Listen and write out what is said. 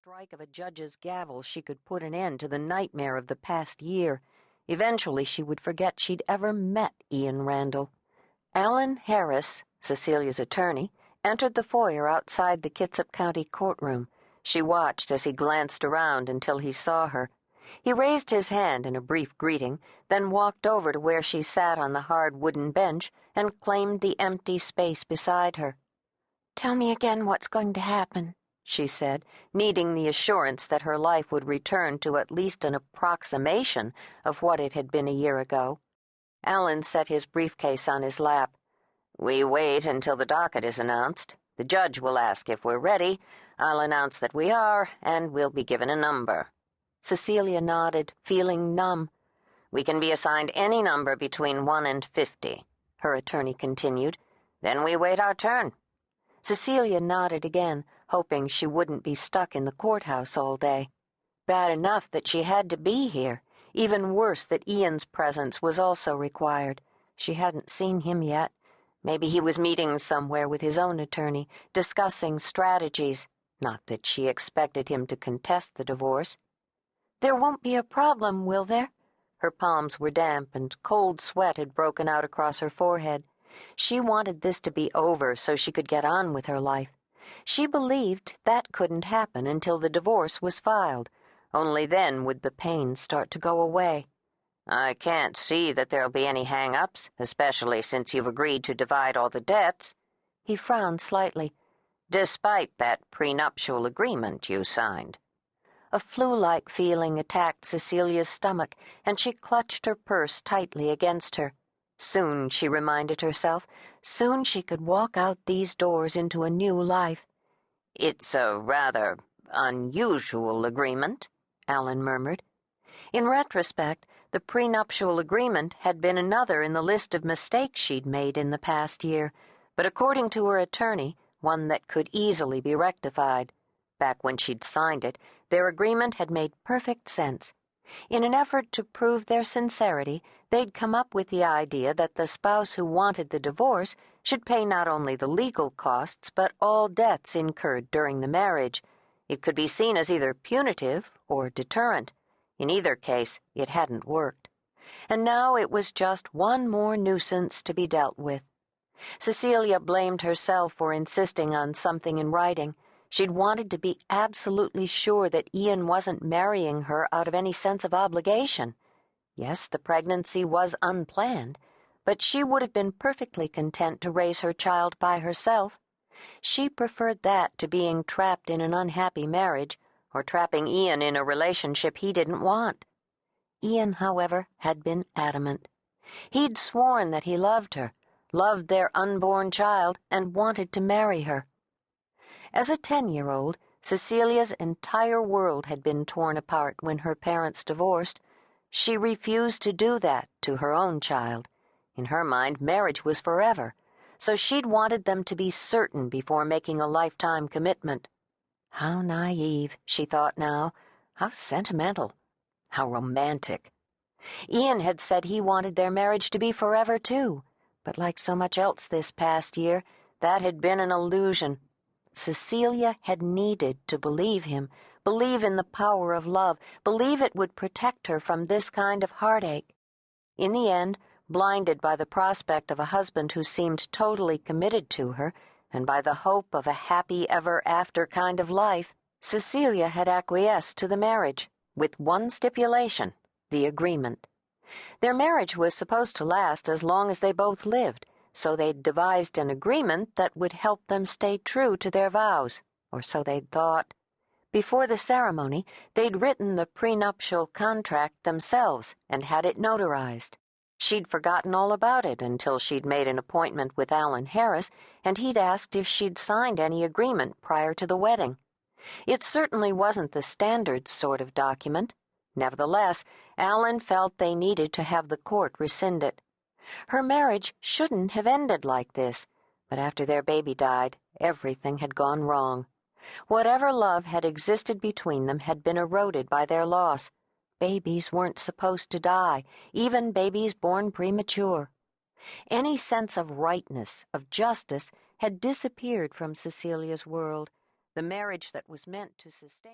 strike of a judge's gavel, she could put an end to the nightmare of the past year. Eventually, she would forget she'd ever met Ian Randall. Alan Harris, Cecilia's attorney, entered the foyer outside the Kitsap County courtroom. She watched as he glanced around until he saw her. He raised his hand in a brief greeting, then walked over to where she sat on the hard wooden bench and claimed the empty space beside her. "Tell me again what's going to happen," she said, needing the assurance that her life would return to at least an approximation of what it had been a year ago. Alan set his briefcase on his lap. "We wait until the docket is announced. The judge will ask if we're ready. I'll announce that we are, and we'll be given a number." Cecilia nodded, feeling numb. "We can be assigned any number between 1 and 50, her attorney continued. "Then we wait our turn." Cecilia nodded again, hoping she wouldn't be stuck in the courthouse all day. Bad enough that she had to be here. Even worse that Ian's presence was also required. She hadn't seen him yet. Maybe he was meeting somewhere with his own attorney, discussing strategies. Not that she expected him to contest the divorce. "There won't be a problem, will there?" Her palms were damp and cold sweat had broken out across her forehead. She wanted this to be over so she could get on with her life. She believed that couldn't happen until the divorce was filed. Only then would the pain start to go away. "I can't see that there'll be any hang-ups, especially since you've agreed to divide all the debts." He frowned slightly. "Despite that prenuptial agreement you signed." A flu-like feeling attacked Cecilia's stomach, and she clutched her purse tightly against her. Soon, she reminded herself, soon she could walk out these doors into a new life. "It's a rather unusual agreement," Alan murmured. In retrospect, the prenuptial agreement had been another in the list of mistakes she'd made in the past year, but according to her attorney, one that could easily be rectified. Back when she'd signed it, their agreement had made perfect sense. In an effort to prove their sincerity, they'd come up with the idea that the spouse who wanted the divorce should pay not only the legal costs but all debts incurred during the marriage. It could be seen as either punitive or deterrent. In either case, it hadn't worked. And now it was just one more nuisance to be dealt with. Cecilia blamed herself for insisting on something in writing. She'd wanted to be absolutely sure that Ian wasn't marrying her out of any sense of obligation. Yes, the pregnancy was unplanned, but she would have been perfectly content to raise her child by herself. She preferred that to being trapped in an unhappy marriage or trapping Ian in a relationship he didn't want. Ian, however, had been adamant. He'd sworn that he loved her, loved their unborn child, and wanted to marry her. As a 10-year-old, Cecilia's entire world had been torn apart when her parents divorced. She refused to do that to her own child. In her mind, marriage was forever, so she'd wanted them to be certain before making a lifetime commitment. How naive, she thought now. How sentimental. How romantic. Ian had said he wanted their marriage to be forever, too, but like so much else this past year, that had been an illusion. Cecilia had needed to believe him, believe in the power of love, believe it would protect her from this kind of heartache. In the end, blinded by the prospect of a husband who seemed totally committed to her, and by the hope of a happy ever-after kind of life, Cecilia had acquiesced to the marriage, with one stipulation, the agreement. Their marriage was supposed to last as long as they both lived, so they'd devised an agreement that would help them stay true to their vows, or so they'd thought. Before the ceremony, they'd written the prenuptial contract themselves and had it notarized. She'd forgotten all about it until she'd made an appointment with Alan Harris, and he'd asked if she'd signed any agreement prior to the wedding. It certainly wasn't the standard sort of document. Nevertheless, Alan felt they needed to have the court rescind it. Her marriage shouldn't have ended like this, but after their baby died, everything had gone wrong. Whatever love had existed between them had been eroded by their loss. Babies weren't supposed to die, even babies born premature. Any sense of rightness, of justice, had disappeared from Cecilia's world. The marriage that was meant to sustain